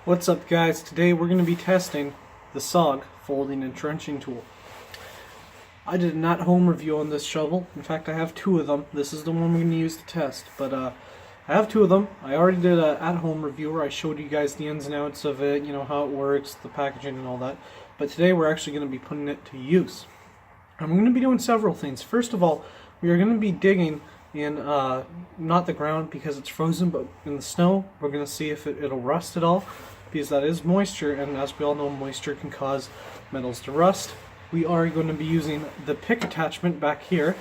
What's up, guys? Today we're going to be testing the SOG folding and trenching tool. I did an at-home review on this shovel. In fact, I have two of them. This is the one we're going to use to test, but I have two of them. I already did an at-home review where I showed you guys the ins and outs of it, you know, how it works, the packaging and all that. But today we're actually going to be putting it to use. I'm going to be doing several things. First of all, we are going to be digging in not the ground because it's frozen, but in the snow. We're going to see if it'll rust at all, because that is moisture, and as we all know, moisture can cause metals to rust. We are going to be using the pick attachment back here,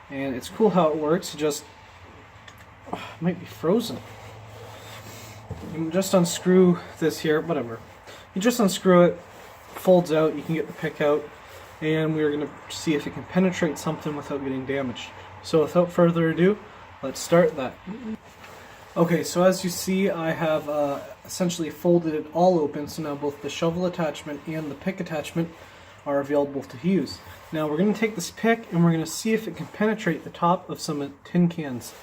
and it's cool how it works. It just might be frozen. You can just unscrew this here, whatever. You just unscrew it, folds out, you can get the pick out, and we're going to see if it can penetrate something without getting damaged. So without further ado, let's start that. Okay, so as you see, I have essentially folded it all open, so now both the shovel attachment and the pick attachment are available to use. Now we're going to take this pick and we're going to see if it can penetrate the top of some tin cans.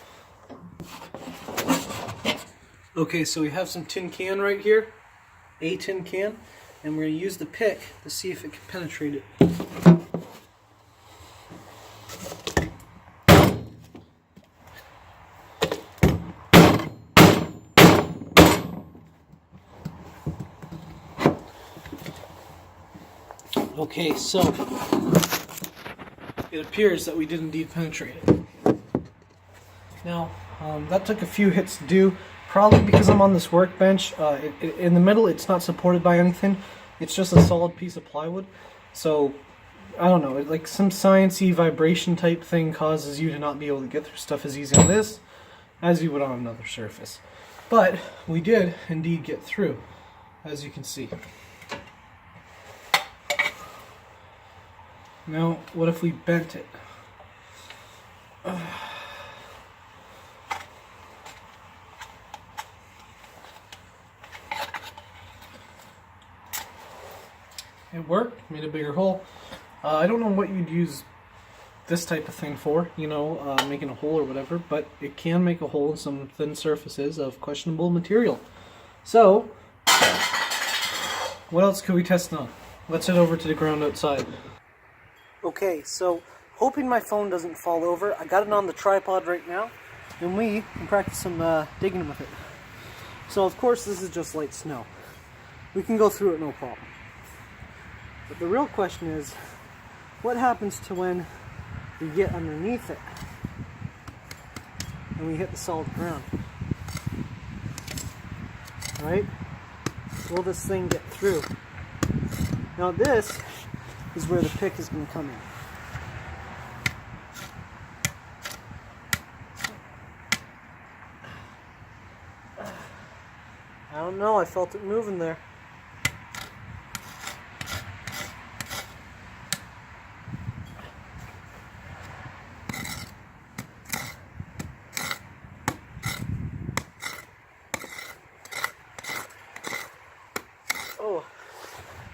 Okay, so we have some tin can right here, a tin can, and we're going to use the pick to see if it can penetrate it. Okay, so it appears that we did indeed penetrate it. Now, that took a few hits to do, probably because I'm on this workbench. In the middle, it's not supported by anything. It's just a solid piece of plywood. So, I don't know, like some sciencey vibration type thing causes you to not be able to get through stuff as easy on this as you would on another surface. But we did indeed get through, as you can see. Now, what if we bent it? It worked, made a bigger hole. I don't know what you'd use this type of thing for, you know, making a hole or whatever, but it can make a hole in some thin surfaces of questionable material. So, what else could we test on? Let's head over to the ground outside. Okay, so hoping my phone doesn't fall over, I got it on the tripod right now, and we can practice some digging with it. So of course this is just light snow. We can go through it no problem. But the real question is, what happens to when we get underneath it and we hit the solid ground? Right? Will this thing get through? Now this is where the pick is going to come in. I don't know, I felt it moving there. Oh.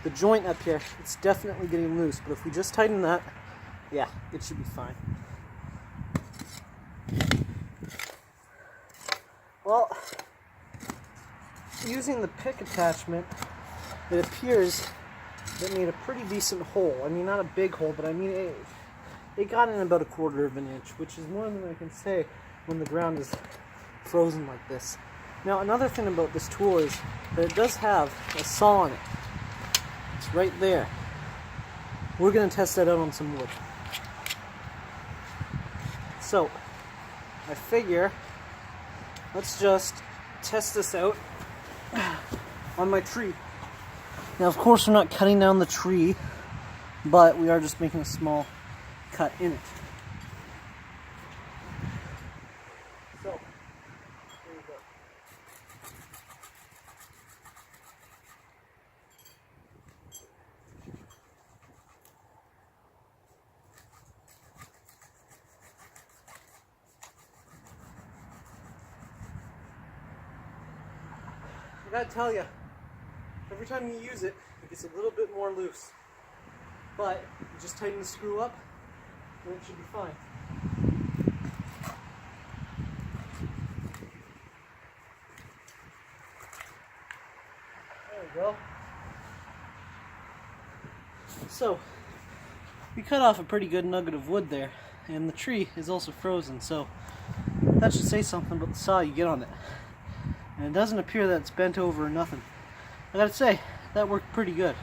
The joint up here, it's definitely getting loose, but if we just tighten that, yeah, it should be fine. Well, using the pick attachment, it appears it made a pretty decent hole. I mean, not a big hole, but I mean, it got in about 1/4 of an inch, which is more than I can say when the ground is frozen like this. Now, another thing about this tool is that it does have a saw on it. It's right there. We're going to test that out on some wood. So, I figure, let's just test this out on my tree. Now, of course, we're not cutting down the tree, but we are just making a small cut in it. So, here we go. I gotta tell you, every time you use it, it gets a little bit more loose. But you just tighten the screw up, and it should be fine. we go. So, we cut off a pretty good nugget of wood there, and the tree is also frozen, so that should say something about the saw you get on it. And it doesn't appear that it's bent over or nothing. I gotta say, that worked pretty good.